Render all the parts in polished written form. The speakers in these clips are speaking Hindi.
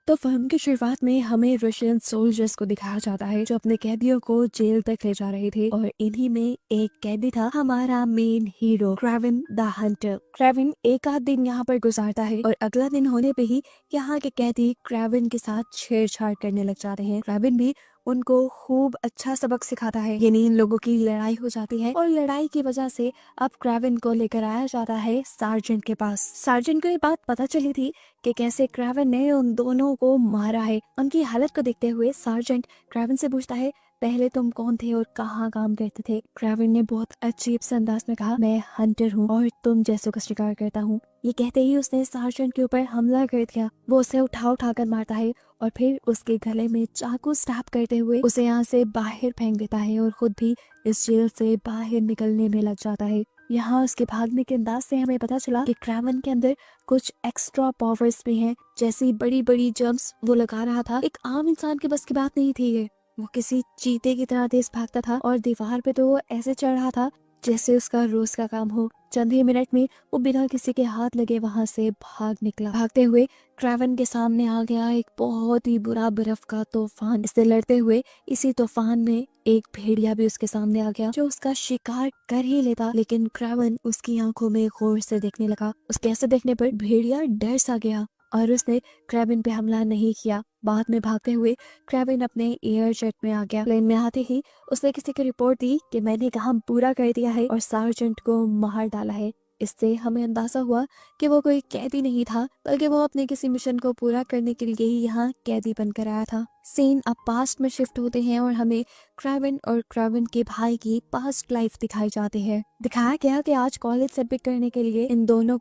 तो फिल्म की शुरुआत में हमें रशियन सोल्जर्स को दिखाया जाता है जो अपने कैदियों को जेल तक ले जा रहे थे, और इन्हीं में एक कैदी था हमारा main hero Kraven the Hunter. Kraven एक आध दिन यहाँ पर गुजारता है और अगला दिन होने पे ही यहाँ के कैदी क्रेविन के साथ छेड़छाड़ करने लग जाते हैं। क्रेविन भी उनको खूब अच्छा सबक सिखाता है। यानी इन लोगों की लड़ाई हो जाती है और लड़ाई की वजह से अब क्रेविन को लेकर आया जाता है सार्जेंट के पास। सार्जेंट को ये बात पता चली थी कि कैसे क्रेविन ने उन दोनों को मारा है। उनकी हालत को देखते हुए सार्जेंट क्रेविन से पूछता है, पहले तुम कौन थे और कहाँ काम करते थे? क्रेविन ने बहुत अजीब से अंदाज में कहा, मैं हंटर हूँ और तुम जैसों का शिकार करता हूँ। ये कहते ही उसने सार्जेंट के ऊपर हमला कर दिया। वो उसे उठा कर मारता है और फिर उसके गले में चाकू स्टैब करते हुए उसे यहाँ से बाहर फेंक देता है और खुद भी इस जेल से बाहर निकलने में लग जाता है। यहाँ उसके भागने के अंदाज से हमें पता चला कि क्रेविन के अंदर कुछ एक्स्ट्रा पावर्स भी हैं। जैसी बड़ी बड़ी जंप्स वो लगा रहा था, एक आम इंसान के बस की बात नहीं थी ये। वो किसी चीते की तरह तेज भागता था और दीवार पे तो वो ऐसे चढ़ रहा था जैसे उसका रोज का काम हो। चंद ही मिनट में वो बिना किसी के हाथ लगे वहां से भाग निकला। भागते हुए क्रेविन के सामने आ गया एक बहुत ही बुरा बर्फ का तूफान। इससे लड़ते हुए इसी तूफान में एक भेड़िया भी उसके सामने आ गया जो उसका शिकार कर ही लेता, लेकिन क्रेविन उसकी आंखों में गौर से देखने लगा। उसके ऐसे देखने पर भेड़िया डर सा गया और उसने क्रेविन पे हमला नहीं किया। बाद में भागते हुए क्रेविन अपने एयर जेट में आ गया। प्लेन में आते ही उसने किसी को रिपोर्ट दी कि मैंने काम पूरा कर दिया है और सार्जेंट को मार डाला है। इससे हमें अंदाजा हुआ कि वो कोई कैदी नहीं था, बल्कि वो अपने किसी मिशन को पूरा करने के लिए ही यहाँ कैदी बनकर आया था। सीन अब पास्ट में शिफ्ट होते हैं और हमें क्रेविन और क्रेविन के भाई की पास्ट लाइफ दिखाई जाती है। दिखाया गया कि आज कॉलेज से पिक करने के लिए इन दोनों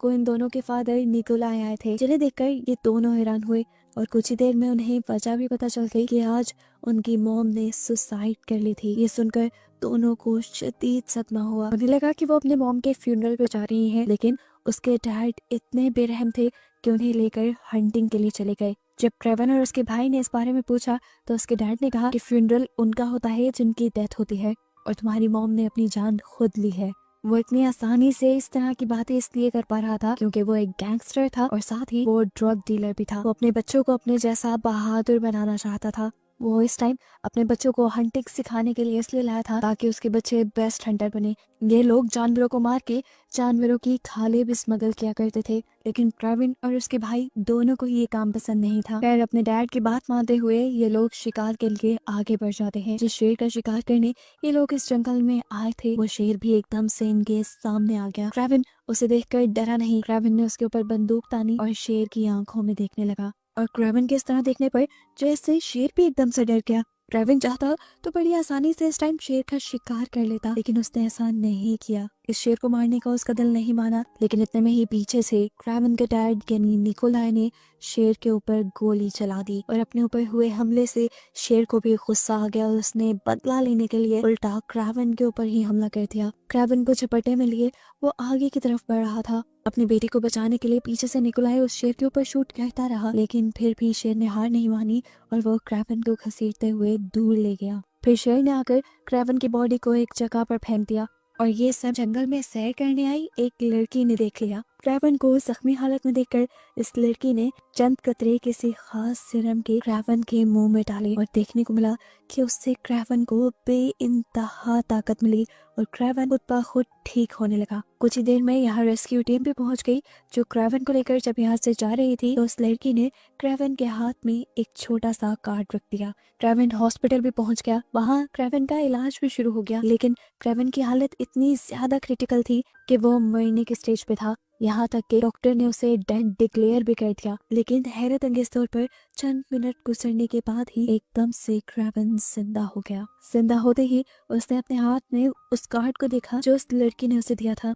के फादर निकोलाई आए थे, जिन्हें देखकर ये दोनों हैरान हुए और कुछ ही देर में उन्हें वजह भी पता चल गई कि आज उनकी मॉम ने सुसाइड कर ली थी। ये सुनकर दोनों को शदीद सदमा हुआ। उन्हें लगा कि वो अपने मॉम के फ्यूनरल पे जा रही हैं, लेकिन उसके डैड इतने बेरहम थे कि उन्हें लेकर हंटिंग के लिए चले गए। जब क्रेविन और उसके भाई ने इस बारे में पूछा तो उसके डैड ने कहा कि फ्यूनरल उनका होता है जिनकी डेथ होती है और तुम्हारी मॉम ने अपनी जान खुद ली है। वो इतनी आसानी से इस तरह की बातें इसलिए कर पा रहा था क्योंकि वो एक गैंगस्टर था और साथ ही वो ड्रग डीलर भी था। वो अपने बच्चों को अपने जैसा बहादुर बनाना चाहता था। वो इस टाइम अपने बच्चों को हंटिंग सिखाने के लिए इसलिए लाया था ताकि उसके बच्चे बेस्ट हंटर बने। ये लोग जानवरों को मार के जानवरों की खाले भी स्मगल किया करते थे, लेकिन क्रेविन और उसके भाई दोनों को ये काम पसंद नहीं था। खैर अपने डैड की बात मानते हुए ये लोग शिकार के लिए आगे बढ़ जाते हैं। जिस शेर का शिकार करने ये लोग इस जंगल में आए थे, वो शेर भी एकदम से इनके सामने आ गया। क्रेविन उसे देखकर डरा नहीं। क्रेविन ने उसके ऊपर बंदूक तानी और शेर की आंखों में देखने लगा, और क्रेविन के इस तरह देखने पर जैसे शेर भी एकदम से डर गया। क्रेविन चाहता तो बड़ी आसानी से इस टाइम शेर का शिकार कर लेता, लेकिन उसने ऐसा नहीं किया। इस शेर को मारने का उसका दिल नहीं माना, लेकिन इतने में ही पीछे से क्रेविन के डैड यानी निकोलाई ने शेर के ऊपर गोली चला दी और अपने ऊपर हुए हमले से शेर को भी गुस्सा आ गया और उसने बदला लेने के लिए उल्टा क्रेविन के ऊपर ही हमला कर दिया। क्रेविन को झपटने में लिए वो आगे की तरफ बढ़ रहा था। अपनी बेटी को बचाने के लिए पीछे से निकोलाई उस शेर के ऊपर शूट करता रहा, लेकिन फिर भी शेर ने हार नहीं मानी और वो क्रेविन को घसीटते हुए दूर ले गया। फिर शेर ने आकर क्रेविन की बॉडी को एक जगह पर फेंक दिया और ये सब जंगल में सैर करने आई एक लड़की ने देख लिया। क्रेविन को जख्मी हालत में देखकर इस लड़की ने चंद कतरे किसी खास सिरम के क्रेविन के मुंह में डाले और देखने को मिला कि उससे क्रेविन को बेइंतहा ताकत मिली और क्रेविन खुद ब खुद ठीक होने लगा। कुछ ही देर में यहाँ रेस्क्यू टीम भी पहुंच गई जो क्रेविन को लेकर जब यहाँ से जा रही थी तो उस लड़की ने क्रेविन के हाथ में एक छोटा सा कार्ड रख दिया। क्रेविन हॉस्पिटल भी पहुंच गया। वहाँ क्रेविन का इलाज भी शुरू हो गया, लेकिन क्रेविन की हालत इतनी ज्यादा क्रिटिकल थी कि वो मरने के स्टेज पे था। यहाँ तक कि डॉक्टर ने उसे डेड डिक्लेयर भी कर दिया, लेकिन हैरत अंगेज तौर पर चंद मिनट गुजरने के बाद ही एकदम से क्रेविन जिंदा हो गया। जिंदा होते ही उसने अपने हाथ में उस कार्ड को देखा जो उस लड़की ने उसे दिया था।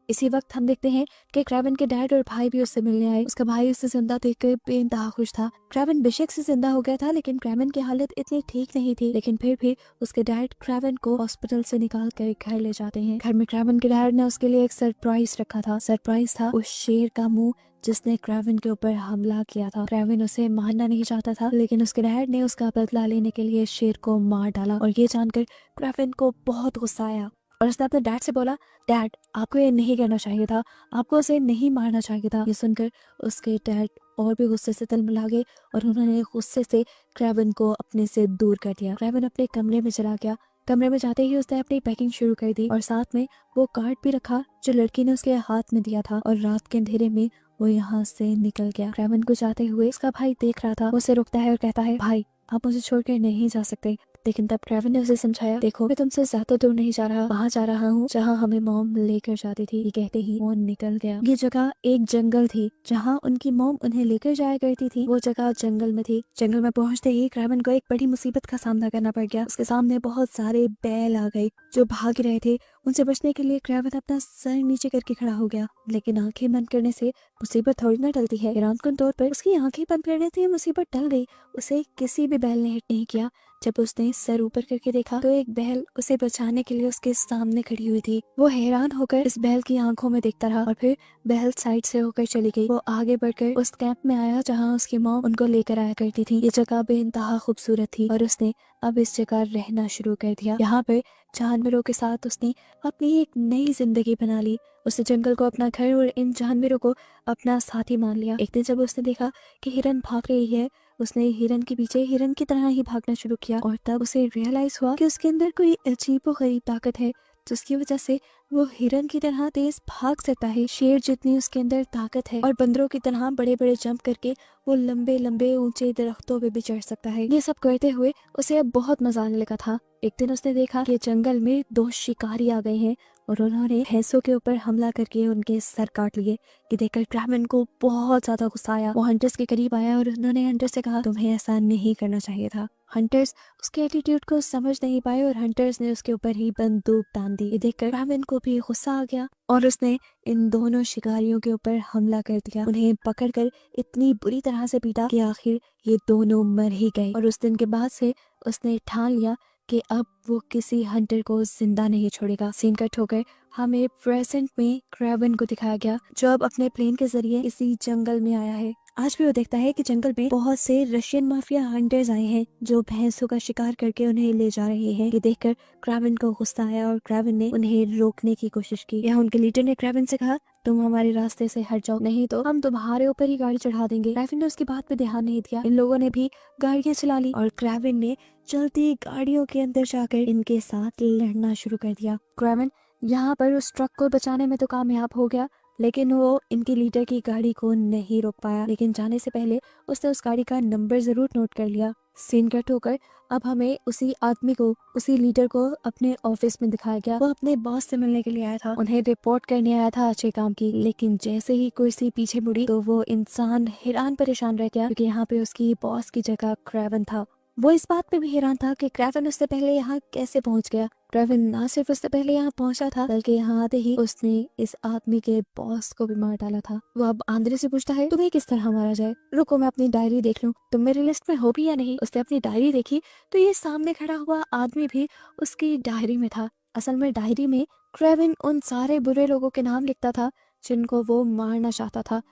इसी वक्त हम देखते हैं कि क्रेविन के डैड और भाई भी उससे मिलने आए। उसका भाई उससे जिंदा देखकर बेइंतहा खुश था। क्रेविन बेशक से जिंदा हो गया था, लेकिन क्रेविन की हालत इतनी ठीक नहीं थी। लेकिन फिर भी उसके डैड क्रेविन को हॉस्पिटल से निकाल कर घर ले जाते हैं। घर में क्रेविन के डैड ने उसके लिए एक सरप्राइज रखा था। सरप्राइज था उस शेर का मुंह जिसने क्रेविन के ऊपर हमला किया था। क्रेविन उसे मारना नहीं चाहता था, लेकिन उसके डैड ने उसका बदला लेने के लिए शेर को मार डाला और ये जानकर क्रेविन को बहुत गुस्सा आया और उसने अपने डैड से बोला, डैड आपको ये नहीं करना चाहिए था, आपको उसे नहीं मारना चाहिए था। ये सुनकर उसके डैड और भी गुस्से से तलमला गए और उन्होंने गुस्से से क्रेवन को अपने से दूर कर दिया। क्रेवन अपने कमरे में चला गया। कमरे में जाते ही उसने अपनी पैकिंग शुरू कर दी और साथ में वो कार्ड भी रखा जो लड़की ने उसके हाथ में दिया था और रात के अंधेरे में वो यहाँ से निकल गया। क्रेवन को जाते हुए उसका भाई देख रहा था। उसे रुकता है और कहता है, भाई आप मुझे छोड़कर नहीं जा सकते। लेकिन तब क्रेवन ने उसे समझाया, देखो मैं तुमसे ज्यादा दूर नहीं जा रहा, वहाँ जा रहा हूँ जहाँ हमें मॉम लेकर जाती थी। ये कहते ही वो निकल गया। ये जगह एक जंगल थी जहाँ उनकी मॉम उन्हें लेकर जाया करती थी। वो जगह जंगल में थी। जंगल में पहुँचते ही क्रेवन को एक बड़ी मुसीबत का सामना करना पड़ गया। उसके सामने बहुत सारे बैल आ गए जो भाग रहे थे। उनसे बचने के लिए क्रेवन अपना सर नीचे करके खड़ा हो गया, लेकिन आंखें बंद करने से मुसीबत थोड़ी ना टलती है। हैरानकुन तौर पर उसकी आंखें बंद करने से मुसीबत टल गई। उसे किसी भी बैल ने हिट नहीं किया। जब उसने सर ऊपर करके देखा तो एक बैल उसे बचाने के लिए उसके सामने खड़ी हुई थी। वो हैरान होकर इस बैल की आंखों में देखता रहा और फिर बैल साइड से होकर चली गई। वो आगे बढ़कर उस कैंप में आया जहाँ उसकी मॉम उनको लेकर आया करती थी। ये जगह बेइंतहा खूबसूरत थी और उसने अब इस जगह रहना शुरू कर दिया। यहाँ पर जानवरों के साथ उसने अपनी एक नई जिंदगी बना ली। उसने जंगल को अपना घर और इन जानवरों को अपना साथी मान लिया। एक दिन जब उसने देखा कि हिरन भाग रही है, उसने हिरन के पीछे हिरन की तरह ही भागना शुरू किया और तब उसे रियलाइज हुआ कि उसके अंदर कोई अजीबोगरीब ताकत है जिसकी वजह से वो हिरन की तरह तेज भाग सकता है। शेर जितनी उसके अंदर ताकत है और बंदरों की तरह बड़े बड़े जंप करके वो लंबे लंबे ऊंचे दरख्तों पे भी चढ़ सकता है। ये सब करते हुए उसे अब बहुत मजा आने लगा था। एक दिन उसने देखा कि जंगल में 2 शिकारी आ गए हैं और उन्होंने भैंसों के ऊपर हमला करके उनके सर काट लिए। ये देखकर क्रेवन को बहुत ज्यादा गुस्सा आया। वो हंटर्स के करीब आया और उन्होंने हंटर्स से कहा, तुम्हें ऐसा नहीं करना चाहिए था। हंटर्स उसके एटीट्यूड को समझ नहीं पाए और हंटर्स ने उसके ऊपर ही बंदूक तान दी। ये देखकर क्रेवन को भी गुस्सा आ गया और उसने इन दोनों शिकारियों के ऊपर हमला कर दिया। उन्हें पकड़कर इतनी बुरी तरह से पीटा कि आखिर ये दोनों मर ही गए। और उस दिन के बाद से उसने ठान लिया कि अब वो किसी हंटर को जिंदा नहीं छोड़ेगा। सीन कट होकर हमें प्रेजेंट में क्रेवन को दिखाया गया जो अब अपने प्लेन के जरिए इसी जंगल में आया है। आज भी वो देखता है कि जंगल में बहुत से रशियन माफिया हंटर्स आए हैं जो भैंसों का शिकार करके उन्हें ले जा रहे हैं। ये देखकर क्रेवन को गुस्सा आया और क्रेवन ने उन्हें रोकने की कोशिश की। यहाँ उनके लीडर ने क्रेवन से कहा, तुम हमारे रास्ते से हट जाओ, नहीं तो हम तुम्हारे ऊपर ही गाड़ी चढ़ा देंगे। क्रेवन ने उसकी बात पे ध्यान नहीं दिया। इन लोगों ने भी गाड़ियां चला ली और क्रेवन ने चलती गाड़ियों के अंदर जाकर इनके साथ लड़ना शुरू कर दिया। क्रेवन यहाँ पर उस ट्रक को बचाने में तो कामयाब हो गया, लेकिन वो इनके लीडर की गाड़ी को नहीं रोक पाया। लेकिन जाने से पहले उसने उस गाड़ी का नंबर जरूर नोट कर लिया। सीन कट होकर अब हमें उसी आदमी को, उसी लीडर को अपने ऑफिस में दिखाया गया। वो अपने बॉस से मिलने के लिए आया था, उन्हें रिपोर्ट करने आया था अच्छे काम की। लेकिन जैसे ही कुर्सी पीछे मुड़ी तो वो इंसान हैरान परेशान रह गया क्योंकि यहाँ पे उसकी बॉस की जगह क्रेवन था। वो इस बात पे भी हैरान था कि क्रेवन उससे पहले यहाँ कैसे पहुंच गया। क्रेवन ना सिर्फ उससे पहले यहाँ पहुंचा था बल्कि यहाँ आते ही उसने इस आदमी के बॉस को भी मार डाला था। वो अब आंद्रे से पूछता है, तुम्हें किस तरह मारा जाए? रुको मैं अपनी डायरी देख लूं, तुम मेरी लिस्ट में हो भी या नहीं। उसने अपनी डायरी देखी तो ये सामने खड़ा हुआ आदमी भी उसकी डायरी में था। असल में डायरी में क्रेवन उन सारे बुरे लोगों के नाम लिखता था जिनको वो मारना चाहता था।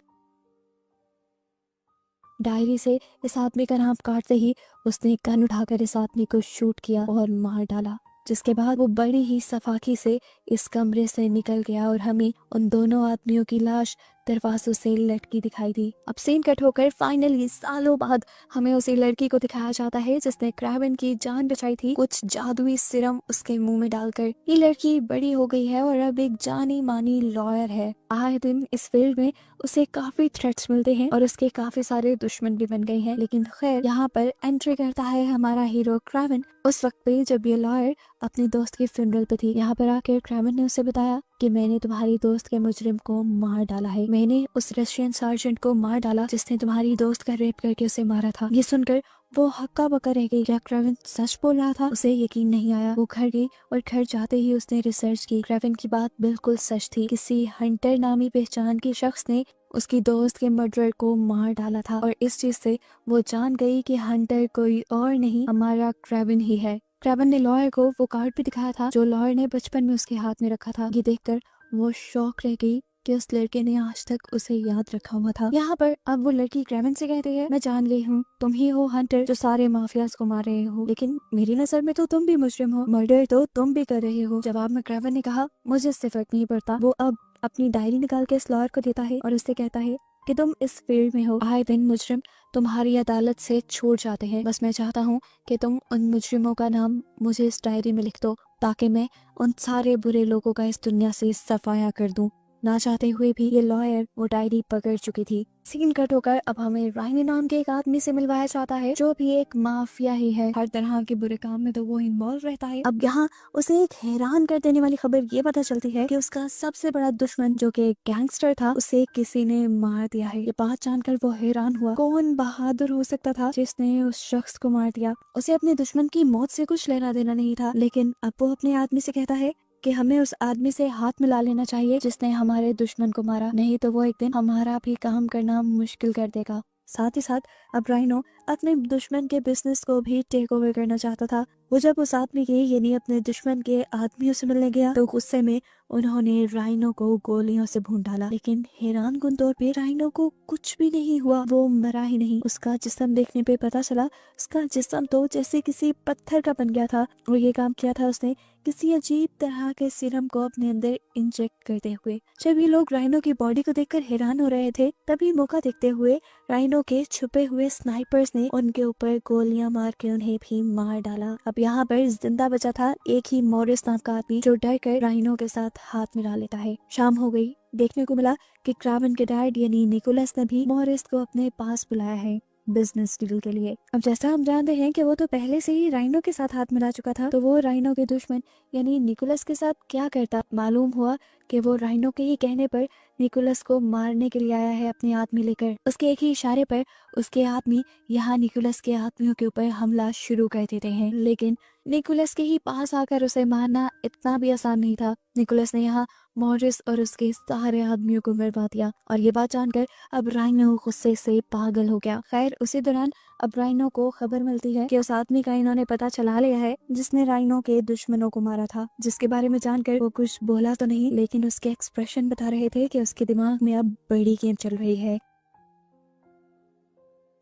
डायरी से इस आदमी का नाम काटते ही उसने गन उठाकर इस आदमी को शूट किया और मार डाला, जिसके बाद वो बड़ी ही सफाकी से इस कमरे से निकल गया और हमें उन दोनों आदमियों की लाश दरवाजों से लटकी दिखाई दी। अब सीन कट होकर फाइनली सालों बाद हमें उसी लड़की को दिखाया जाता है जिसने क्रेवन की जान बचाई थी कुछ जादुई सिरम उसके मुंह में डालकर। ये लड़की बड़ी हो गई है और अब एक जानी मानी लॉयर है। आए दिन इस फील्ड में उसे काफी थ्रेट्स मिलते हैं और उसके काफी सारे दुश्मन भी बन गए हैं। लेकिन खैर यहाँ पर एंट्री करता है हमारा हीरो क्रेवन उस वक्त पे जब ये लॉयर अपनी दोस्त की फ्यूनरल पे थी। यहाँ पर आकर क्रेवन ने उसे बताया कि मैंने तुम्हारी दोस्त के मुजरिम को मार डाला है, मैंने उस रशियन सार्जेंट को मार डाला जिसने तुम्हारी दोस्त का रेप करके उसे मारा था। ये सुनकर वो हक्का बक्का रह गई। क्या क्रेवन सच बोल रहा था? उसे यकीन नहीं आया। वो घर गई और घर जाते ही उसने रिसर्च की। क्रेवन की बात बिल्कुल सच थी। किसी हंटर नामी पहचान के शख्स ने उसकी दोस्त के मर्डर को मार डाला था और इस चीज से वो जान गई कि हंटर कोई और नहीं हमारा क्रेवन ही है। क्रेवन ने लॉयर को वो कार्ड भी दिखाया था जो लॉयर ने बचपन में उसके हाथ में रखा था। ये देखकर वो शॉक रह गई कि उस लड़के ने आज तक उसे याद रखा हुआ था। यहाँ पर अब वो लड़की क्रेवन से कहती है, मैं जान गई हूँ तुम ही हो हंटर जो सारे माफियाज को मार रहे हो, लेकिन मेरी नजर में तो तुम भी मुजरिम हो, मर्डर तो तुम भी कर रहे हो। जवाब में क्रेवन ने कहा, मुझे इससे फर्क नहीं पड़ता। वो अब अपनी डायरी निकाल के इस लॉयर को देता है और उससे कहता है, कि तुम इस फील्ड में हो। आए दिन मुजरिम तुम्हारी अदालत से छूट जाते हैं। बस मैं चाहता हूँ कि तुम उन मुजरिमों का नाम मुझे इस डायरी में लिख दो, ताकि मैं उन सारे बुरे लोगों का इस दुनिया से सफाया कर दूं। ना चाहते हुए भी ये लॉयर वो डायरी पकड़ चुकी थी। सीन कट होकर अब हमें राइनो नाम के एक आदमी से मिलवाया जाता है, जो भी एक माफिया ही है। हर तरह के बुरे काम में तो वो इन्वॉल्व रहता है। अब यहाँ उसे एक हैरान कर देने वाली खबर ये पता चलती है कि उसका सबसे बड़ा दुश्मन, जो कि गैंगस्टर था, उसे किसी ने मार दिया है। ये बात जानकर वो हैरान हुआ। कौन बहादुर हो सकता था जिसने उस शख्स को मार दिया? उसे अपने दुश्मन की मौत से कुछ लेना देना नहीं था, लेकिन अब वो अपने आदमी से कहता है कि हमें उस आदमी से हाथ मिला लेना चाहिए जिसने हमारे दुश्मन को मारा, नहीं तो वो एक दिन हमारा भी काम करना मुश्किल कर देगा। साथ ही साथ अब राइनो अपने दुश्मन के बिजनेस को भी टेक ओवर करना चाहता था। वो जब उस आदमी के यानी अपने दुश्मन के आदमियों से मिलने गया तो गुस्से में उन्होंने राइनो को गोलियों से भून डाला, लेकिन हैरान कुन तौर पे राइनो को कुछ भी नहीं हुआ। वो मरा ही नहीं। उसका जिस्म देखने पे पता चला उसका जिस्म तो जैसे किसी पत्थर का बन गया था, और ये काम किया था उसने किसी अजीब तरह के सीरम को अपने अंदर इंजेक्ट करते हुए। जब ये लोग राइनो की बॉडी को देखकर हैरान हो रहे थे, तभी मौका देखते हुए राइनो के छुपे हुए स्नाइपर्स ने उनके ऊपर गोलियां मार के उन्हें भी मार डाला। अब यहाँ पर जिंदा बचा था एक ही मॉरिस नाम का आदमी, जो डर कर राइनो के साथ हाथ मिला लेता है। शाम हो गई। देखने को मिला कि क्रावन के डैड यानी निकोलस ने भी मॉरिस को अपने पास बुलाया है बिजनेस डील के लिए। अब जैसा हम जानते हैं कि वो तो पहले से ही राइनो के साथ हाथ मिला चुका था, तो वो राइनो के दुश्मन यानी निकोलस के साथ क्या करता? मालूम हुआ कि वो राइनो के ही कहने पर निकोलस को मारने के लिए आया है अपने आदमी लेकर। उसके एक ही इशारे पर उसके आदमी यहाँ निकोलस के आदमियों के ऊपर हमला शुरू कर देते हैं, लेकिन निकोलस के ही पास आकर उसे मारना इतना भी आसान नहीं था। निकोलस ने यहाँ मॉरिस और उसके सारे आदमियों को मरवा दिया, और ये बात जानकर अब राइनो गुस्से से पागल हो गया। खैर उसी दौरान अब राइनो को खबर मिलती है कि उस आदमी का इन्होंने पता चला लिया है जिसने राइनो के दुश्मनों को मारा था, जिसके बारे में जानकर वो कुछ बोला तो नहीं, लेकिन उसके एक्सप्रेशन बता रहे थे कि उसके दिमाग में अब बड़ी गेम चल रही है।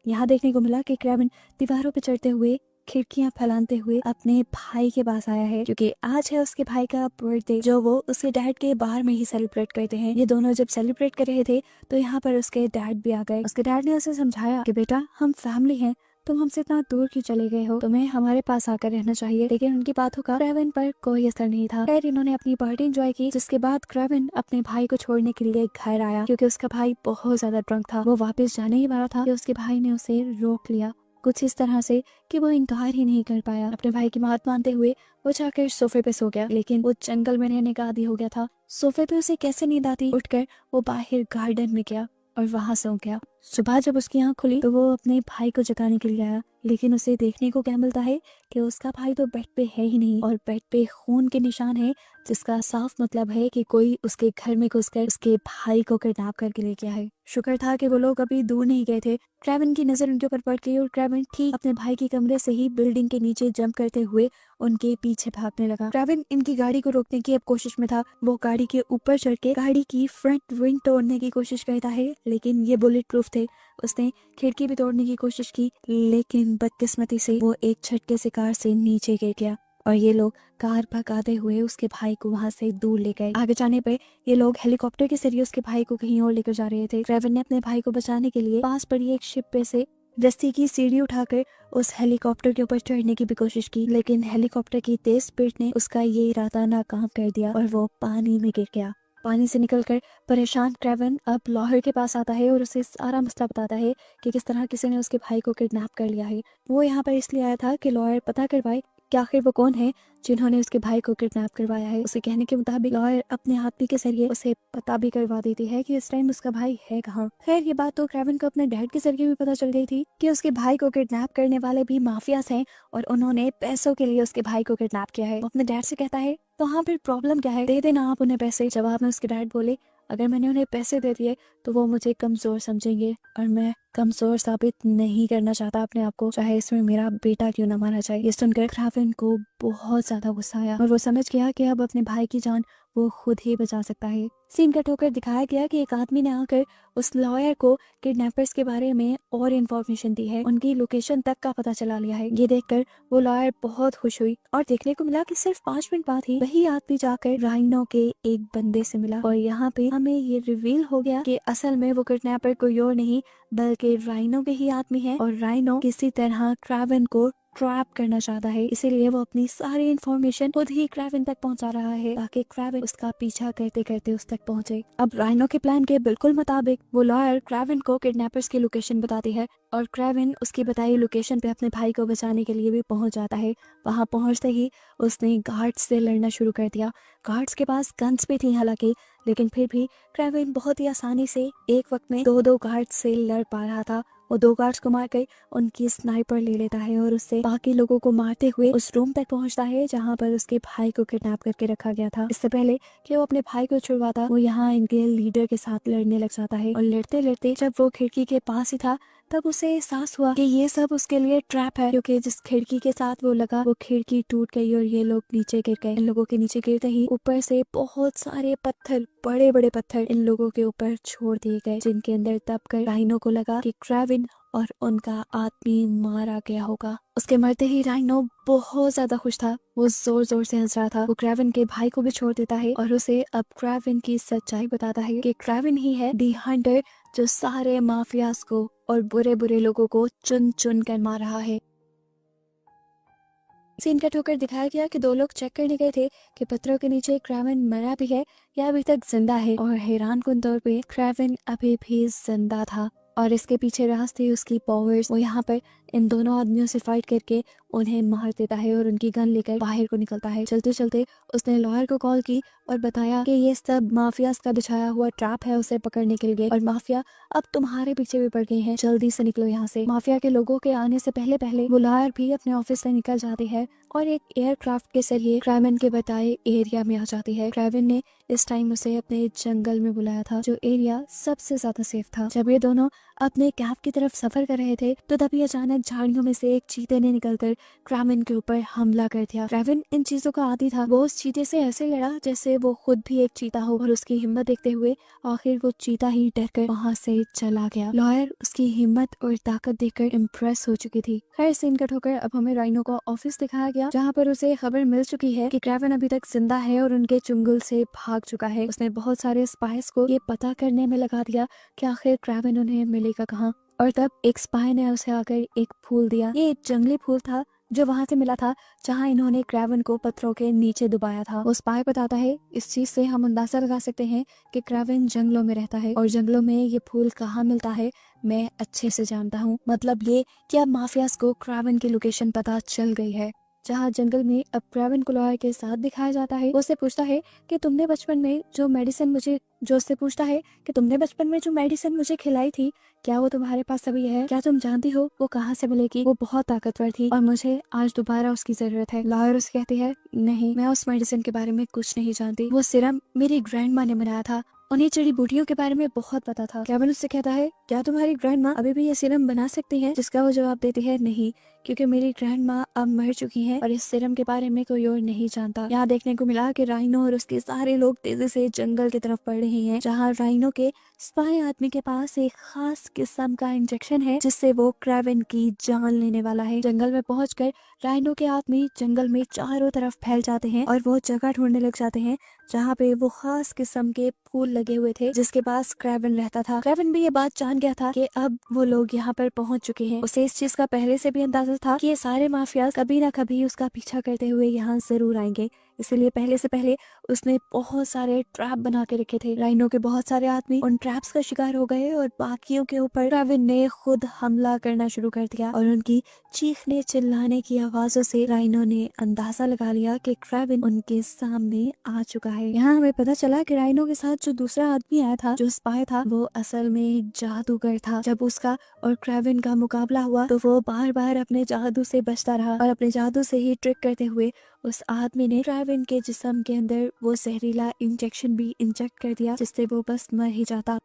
यहाँ देखने को मिला कि क्रेविन दीवारों पर चढ़ते हुए खिड़कियां फैलाते हुए अपने भाई के पास आया है, क्योंकि आज है उसके भाई का बर्थडे, जो वो उसके डैड के बाहर में ही सेलिब्रेट करते हैं। ये दोनों जब सेलिब्रेट कर रहे थे तो यहाँ पर उसके डैड भी आ गए। उसके डैड ने उसे समझाया कि बेटा हम फैमिली हैं, तुम हमसे इतना दूर क्यों चले गए हो, तुम्हें हमारे पास आकर रहना चाहिए। लेकिन उनकी बातों का क्रेविन पर कोई असर नहीं था। खैर इन्होंने अपनी पार्टी एंजॉय की, जिसके बाद क्रेविन अपने भाई को छोड़ने के लिए घर आया, क्योंकि उसका भाई बहुत ज्यादा ड्रंक था। वो वापस जाने ही वाला था कि उसके भाई ने उसे रोक लिया, कुछ इस तरह से कि वो इनकार ही नहीं कर पाया। अपने भाई की बात मानते हुए वो जाकर सोफे पे सो गया, लेकिन वो जंगल में रहने का आदी हो गया था। सोफे पे उसे कैसे नींद आती? उठकर वो बाहर गार्डन में गया और वहां सो गया। सुबह जब उसकी आंख खुली तो वो अपने भाई को जगाने के लिए आया, लेकिन उसे देखने को क्या मिलता है कि उसका भाई तो बेड पे है ही नहीं, और बेड पे खून के निशान है, जिसका साफ मतलब है कि कोई उसके घर में घुसकर उसके भाई को किडनैप करके ले गया है। शुक्र था कि वो लोग अभी दूर नहीं गए थे। क्रेविन की नजर उनके ऊपर पड़ गई और क्रेविन ठीक अपने भाई के कमरे से ही बिल्डिंग के नीचे जंप करते हुए उनके पीछे भागने लगा। क्रेविन इनकी गाड़ी को रोकने की अब कोशिश में था। वो गाड़ी के ऊपर चढ़ के गाड़ी की फ्रंट विंग तोड़ने की कोशिश करता है, लेकिन ये बुलेट प्रूफ थे। उसने खिड़की भी तोड़ने की कोशिश की, लेकिन बदकिस्मती से वो एक झटके से कार से नीचे गिर गया, और ये लोग कार भगाते हुए उसके भाई को वहां से दूर ले गए। आगे जाने पे ये लोग हेलीकॉप्टर के जरिए उसके भाई को कहीं और लेकर जा रहे थे। क्रेविन ने अपने भाई को बचाने के लिए पास पड़ी एक शिप पे से रस्सी की सीढ़ी उठाकर उस हेलीकॉप्टर के ऊपर चढ़ने की भी कोशिश की, लेकिन हेलीकॉप्टर की तेज स्पीड ने उसका ये इरादा नाकाम कर दिया और वो पानी में गिर गया। पानी से निकलकर परेशान क्रेविन अब लॉयर के पास आता है और उसे सारा मसला बताता है कि किस तरह किसी ने उसके भाई को किडनैप कर लिया है। वो यहाँ पर इसलिए आया था कि लॉयर पता करवाए कि आखिर वो कौन है जिन्होंने उसके भाई को किडनैप करवाया है। उसे कहने के मुताबिक लॉयर अपने आदमी के जरिए उसे पता भी करवा देती है कि इस टाइम उसका भाई है कहाँ। खैर ये बात तो क्रेविन को अपने डैड के जरिए भी पता चल गई थी कि उसके भाई को किडनैप करने वाले भी माफियास हैं और उन्होंने पैसों के लिए उसके भाई को किडनैप किया है। वो अपने डैड से कहता है तो हाँ फिर प्रॉब्लम क्या है, दे देना आप उन्हें पैसे। जवाब में उसके डैड बोले अगर मैंने उन्हें पैसे दे दिए तो वो मुझे कमजोर समझेंगे और मैं कमजोर साबित नहीं करना चाहता अपने आप को, चाहे इसमें मेरा बेटा क्यों ना माना जाए। ये सुनकर क्राविन को बहुत ज्यादा गुस्सा आया और वो समझ गया कि अब अपने भाई की जान वो खुद ही बचा सकता है। सीन कट होकर दिखाया गया कि एक आदमी ने आकर उस लॉयर को किडनैपर्स के बारे में और इन्फॉर्मेशन दी है, उनकी लोकेशन तक का पता चला लिया है। ये देखकर वो लॉयर बहुत खुश हुई और देखने को मिला कि सिर्फ 5 मिनट बाद ही वही आदमी जाकर राइनो के एक बंदे से मिला और यहाँ पे हमें ये रिवील हो गया कि असल में वो किडनैपर कोई और नहीं बल्कि राइनो के ही आदमी है और राइनो किसी तरह क्राविन को ट्रैप करना चाहता है, इसीलिए वो अपनी सारी इन्फॉर्मेशन खुद ही क्राविन तक पहुंचा रहा है ताकि क्राविन उसका पीछा करते करते उस तक पहुंचे। अब राइनो के प्लान के बिल्कुल मुताबिक वो लॉयर क्राविन को किडनैपर्स की लोकेशन बताती है और क्राविन उसकी बताई लोकेशन पे अपने भाई को बचाने के लिए भी पहुंच जाता है। वहां पहुंचते ही उसने गार्ड्स से लड़ना शुरू कर दिया। गार्ड्स के पास गन्स भी थी हालांकि, लेकिन फिर भी क्राविन बहुत ही आसानी से एक वक्त में दो गार्ड्स से लड़ पा रहा था। वो 2 गार्ड्स को मारकर उनकी स्नाइपर ले लेता है और उससे बाकी लोगों को मारते हुए उस रूम तक पहुंचता है जहां पर उसके भाई को किडनैप करके रखा गया था। इससे पहले कि वो अपने भाई को छुड़वाता, वो यहाँ इनके लीडर के साथ लड़ने लग जाता है और लड़ते लड़ते जब वो खिड़की के पास ही था तब उसे एहसास हुआ कि ये सब उसके लिए ट्रैप है, क्योंकि जिस खिड़की के साथ वो लगा वो खिड़की टूट गई और ये लोग नीचे गिर गए। इन लोगों के नीचे गिरते ही ऊपर से बहुत सारे पत्थर, बड़े बड़े पत्थर इन लोगों के ऊपर छोड़ दिए गए, जिनके अंदर दब कर राइनो को लगा कि क्राविन और उनका आदमी मारा गया होगा। उसके मरते ही राइनो बहुत ज्यादा खुश था, वो जोर जोर से हंस रहा था। वो क्राविन के भाई को भी छोड़ देता है और उसे अब क्राविन की सच्चाई बताता है कि क्राविन ही है दी हंटर जो सारे माफियाज को और बुरे बुरे लोगों को चुन चुन कर मार रहा है। सीन कट होकर दिखाया गया कि 2 लोग चेक करने गए थे कि पत्थरों के नीचे क्राविन मरा भी है या अभी तक जिंदा है, और हैरान कुन तौर पे क्राविन अभी भी जिंदा था और इसके पीछे राज थी उसकी पावर्स। वो यहाँ पर इन दोनों आदमियों से फाइट करके उन्हें मार देता है और उनकी गन लेकर बाहर को निकलता है। चलते चलते उसने लॉयर को कॉल की और बताया कि ये सब माफियाज का बिछाया हुआ ट्रैप है उसे पकड़ने के लिए, और माफिया अब तुम्हारे पीछे भी पड़ गए हैं, जल्दी से निकलो यहाँ से। माफिया के लोगों के आने से पहले पहले वो लॉयर भी अपने ऑफिस से निकल जाती है और एक एयरक्राफ्ट के जरिए क्राविन के बताए एरिया में आ जाती है। क्राविन ने इस टाइम उसे अपने जंगल में बुलाया था जो एरिया सबसे ज्यादा सेफ था। जब ये दोनों अपने कैंप की तरफ सफर कर रहे थे तो तभी अचानक झाड़ियों में से एक चीते ने निकलकर क्राविन के ऊपर हमला कर दिया। क्राविन इन चीजों का आदी था, वो उस चीते से ऐसे लड़ा जैसे वो खुद भी एक चीता हो और उसकी हिम्मत देखते हुए आखिर वो चीता ही डरकर वहाँ से चला गया। लॉयर उसकी हिम्मत और ताकत देखकर इम्प्रेस हो चुकी थी। खैर सीन कट होकर अब हमें राइनो का ऑफिस दिखाया गया जहाँ पर उसे खबर मिल चुकी है कि क्राविन अभी तक जिंदा है और उनके चुंगल से भाग चुका है। उसने बहुत सारे स्पाइस को ये पता करने में लगा दिया कि आखिर क्राविन उन्हें मिलेगा कहाँ, और तब एक स्पाई ने उसे आकर एक फूल दिया। ये एक जंगली फूल था जो वहां से मिला था जहां इन्होंने क्राविन को पत्थरों के नीचे दबाया था। वो स्पाई बताता है इस चीज से हम अंदाजा लगा सकते हैं कि क्राविन जंगलों में रहता है और जंगलों में ये फूल कहाँ मिलता है मैं अच्छे से जानता हूँ। मतलब ये कि अब माफियाज को क्राविन की लोकेशन पता चल गई है। जहाँ जंगल में अब क्राविन को लॉयर के साथ दिखाया जाता है। वो उससे पूछता है कि तुमने बचपन में जो मेडिसिन मुझे खिलाई थी क्या वो तुम्हारे पास अभी है? क्या तुम जानती हो वो कहाँ से मिलेगी? वो बहुत ताकतवर थी और मुझे आज दोबारा उसकी जरूरत है। लॉयर उसे कहती है नहीं, मैं उस मेडिसिन के बारे में कुछ नहीं जानती। वो सिरम मेरी ग्रैंड माँ ने बनाया था, उन्हें जड़ी बूटियों के बारे में बहुत पता था। क्राविन उससे कहता है क्या तुम्हारी ग्रैंड माँ अभी भी ये सिरम बना सकती है? जिसका वो जवाब देती है नहीं, क्योंकि मेरी ग्रैंड माँ अब मर चुकी है और इस सिरम के बारे में कोई और नहीं जानता। यहाँ देखने को मिला कि राइनो और उसके सारे लोग तेजी से जंगल की तरफ बढ़ रहे हैं जहाँ राइनो के स्पाई आदमी के पास एक खास किस्म का इंजेक्शन है जिससे वो क्राविन की जान लेने वाला है। जंगल में पहुंचकर राइनो के आदमी जंगल में चारों तरफ फैल जाते हैं और वो जगह ढूंढने लग जाते हैं जहाँ पे वो खास किस्म के फूल लगे हुए थे जिसके पास क्राविन रहता था। क्राविन भी ये बात जान गया था कि अब वो लोग यहाँ पर पहुंच चुके हैं। उसे इस चीज का पहले से भी अंदाजा था कि ये सारे माफिया कभी ना कभी उसका पीछा करते हुए यहाँ जरूर आएंगे, इसलिए पहले से पहले उसने बहुत सारे ट्रैप बना के रखे थे। राइनो के बहुत सारे आदमी उन ट्रैप्स का शिकार हो गए और बाकियों के ऊपर क्राविन ने खुद हमला करना शुरू कर दिया और उनकी चीखने चिल्लाने की आवाजों से राइनो ने अंदाजा लगा लिया कि क्राविन उनके सामने आ चुका है। यहाँ हमें पता चला कि राइनो के साथ जो दूसरा आदमी आया था, जो स्पाई था, वो असल में एक जादूगर था। जब उसका और क्राविन का मुकाबला हुआ तो वो बार बार अपने जादू से बचता रहा और अपने जादू से ही ट्रिक करते हुए उस आदमी ने क्राविन के जिस्म के अंदर वो जहरीला इंजेक्शन भी इंजेक्ट कर दिया जिससे वो बस मर ही जाता।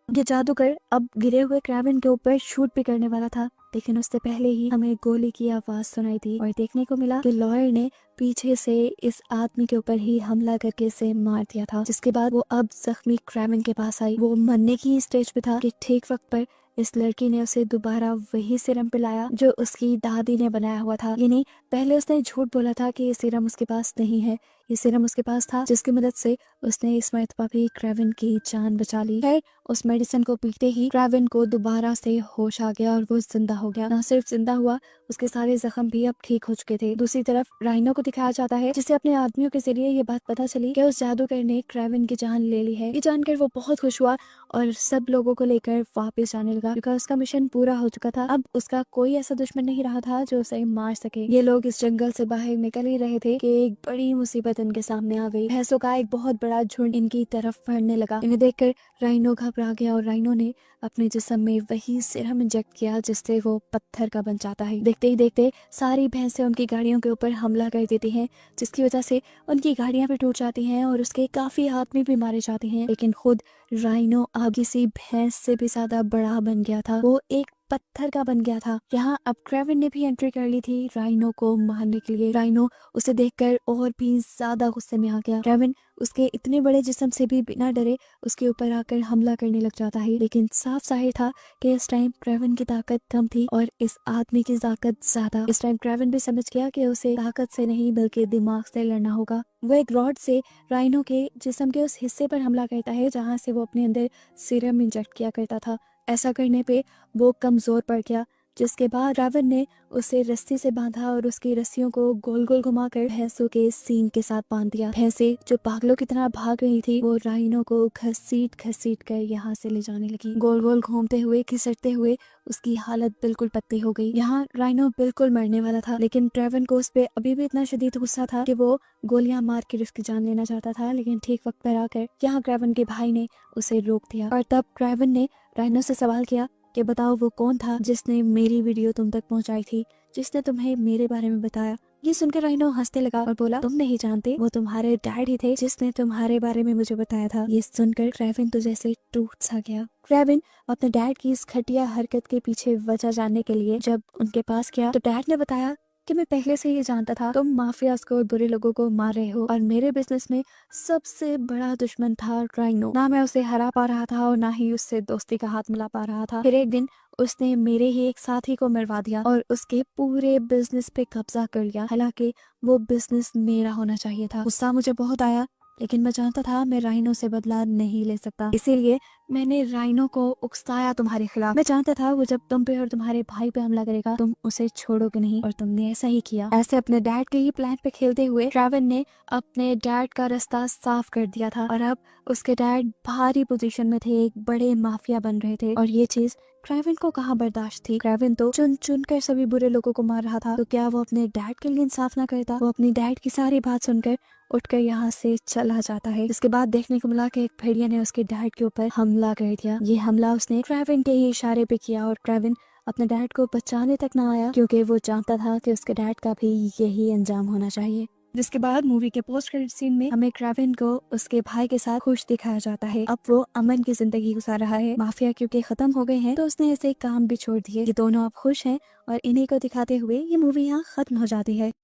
ये जादूगर अब गिरे हुए क्रेविन के ऊपर शूट भी करने वाला था, लेकिन उससे पहले ही हमें गोली की आवाज सुनाई थी और देखने को मिला कि लॉयर ने पीछे से इस आदमी के ऊपर ही हमला करके इसे मार दिया था। जिसके बाद वो अब जख्मी क्रेविन के पास आई। वो मरने की स्टेज पे था कि ठीक वक्त पर इस लड़की ने उसे दोबारा वही सीरम पिलाया जो उसकी दादी ने बनाया हुआ था। यानी पहले उसने झूठ बोला था कि ये सीरम उसके पास नहीं है, ये सीरम उसके पास था, जिसकी मदद से उसने इस मरतबा भी क्रेविन की जान बचा ली। खैर उस मेडिसिन को पीते ही क्रेविन को दोबारा से होश आ गया और वो जिंदा हो गया। न सिर्फ जिंदा हुआ, उसके सारे जख्म भी अब ठीक हो चुके थे। दूसरी तरफ राइनो को दिखाया जाता है, जिसे अपने आदमियों के जरिए ये बात पता चली कि उस जादूगर ने क्रेविन की जान ले ली है। ये जानकर वो बहुत खुश हुआ और सब लोगों को लेकर वापस जाने लगा, क्योंकि उसका मिशन पूरा हो चुका था। अब उसका कोई ऐसा दुश्मन नहीं रहा था जो उसे मार सके। ये लोग इस जंगल से बाहर निकल ही रहे थे कि एक बड़ी मुसीबत इनके सामने आ गई। भैंसों का एक बहुत बड़ा झुंड इनकी तरफ बढ़ने लगा। इन्हें देखकर राइनो घबरा गया और राइनो ने अपने जिस्म में वही सीरम इंजेक्ट किया जिससे वो पत्थर का बन जाता है। देखते ही देखते सारी भैंसें उनकी गाड़ियों के ऊपर हमला कर देती हैं, जिसकी वजह से उनकी गाड़ियां भी टूट जाती हैं और उसके काफी आदमी भी मारे जाते हैं। लेकिन खुद राइनो अब किसी भैंस से भी ज्यादा बड़ा बन गया था। वो एक पत्थर का बन गया था। यहाँ अब क्रेविन ने भी एंट्री कर ली थी राइनो को मारने के लिए। राइनो उसे देखकर और भी ज्यादा गुस्से में आ गया। क्रेविन उसके इतने बड़े जिस्म से भी बिना डरे उसके ऊपर आकर हमला करने लग जाता है। लेकिन साफ जाहिर था कि इस टाइम क्रेविन की ताकत कम थी और इस आदमी की ताकत ज्यादा। इस टाइम क्रेविन भी समझ गया कि उसे ताकत से नहीं बल्कि दिमाग से लड़ना होगा। वो एक रॉड से राइनो के जिस्म के उस हिस्से पर हमला करता है जहाँ से वो अपने अंदर सीरम इंजेक्ट किया करता था। ऐसा करने पे वो कमजोर पड़ गया, जिसके बाद क्रेविन ने उसे रस्सी से बांधा और उसकी रस्सियों को गोल गोल घुमाकर भैंसों के सींग के साथ बांध दिया। भैंसें जो पागलों की तरह भाग रही थी वो राइनो को घसीट घसीट कर यहाँ से ले जाने लगी। गोल गोल घूमते हुए खिसकते हुए उसकी हालत बिल्कुल पतली हो गई। यहाँ राइनो बिल्कुल मरने वाला था, लेकिन क्रेविन को उस पे अभी भी इतना शदीद गुस्सा था कि वो गोलियां मार के उसकी जान लेना चाहता था। लेकिन ठीक वक्त पर आकर यहाँ क्रेविन के भाई ने उसे रोक दिया और तब क्रेविन ने राइनो से सवाल किया कि बताओ वो कौन था जिसने मेरी वीडियो तुम तक पहुंचाई थी, जिसने तुम्हें मेरे बारे में बताया। ये सुनकर राइनो हंसने लगा और बोला तुम नहीं जानते, वो तुम्हारे डैड ही थे जिसने तुम्हारे बारे में मुझे बताया था। ये सुनकर क्रेविन तो जैसे टूट सा गया। क्रेविन अपने डैड की इस घटिया हरकत के पीछे वजह जानने के लिए जब उनके पास गया तो डैड ने बताया कि मैं पहले से ये जानता था तुम माफियाज को और बुरे लोगों को मार रहे हो और मेरे बिजनेस में सबसे बड़ा दुश्मन था राइनो। ना मैं उसे हरा पा रहा था और ना ही उससे दोस्ती का हाथ मिला पा रहा था। फिर एक दिन उसने मेरे ही एक साथी को मरवा दिया और उसके पूरे बिजनेस पे कब्जा कर लिया, हालांकि वो बिजनेस मेरा होना चाहिए था। गुस्सा मुझे बहुत आया, लेकिन मैं जानता था मैं राइनो से बदला नहीं ले सकता, इसीलिए मैंने राइनो को उकसाया तुम्हारे खिलाफ। मैं जानता था वो जब तुम पे और तुम्हारे भाई पे हमला करेगा तुम उसे छोड़ोगे नहीं और तुमने ऐसा ही किया। ऐसे अपने डैड के ही प्लान पे खेलते हुए क्रेविन ने अपने डैड का रास्ता साफ कर दिया था और अब उसके डैड भारी पोजीशन में थे, एक बड़े माफिया बन रहे थे और ये चीज क्रेविन को कहाँ बर्दाश्त थी। क्रेविन तो चुन चुन कर सभी बुरे लोगों को मार रहा था, तो क्या वो अपने डैड के लिए इंसाफ ना करता। वो अपनी डैड की सारी बात सुनकर उठकर यहाँ से चला जाता है। इसके बाद देखने को मिला कि एक भेड़िया ने उसके डैड के ऊपर हमला कर दिया। ये हमला उसने क्रेविन के ही इशारे पे किया और क्रेविन अपने डैड को बचाने तक ना आया, क्योंकि वो जानता था कि उसके डैड का भी यही अंजाम होना चाहिए। जिसके बाद मूवी के पोस्ट क्रेडिट सीन में हमें क्रेविन को उसके भाई के साथ खुश दिखाया जाता है। अब वो अमन की जिंदगी गुजार रहा है। माफिया क्योंकि खत्म हो गए हैं तो उसने ऐसे काम भी छोड़ दिए। ये दोनों अब खुश हैं और इन्हीं को दिखाते हुए ये मूवी यहाँ खत्म हो जाती है।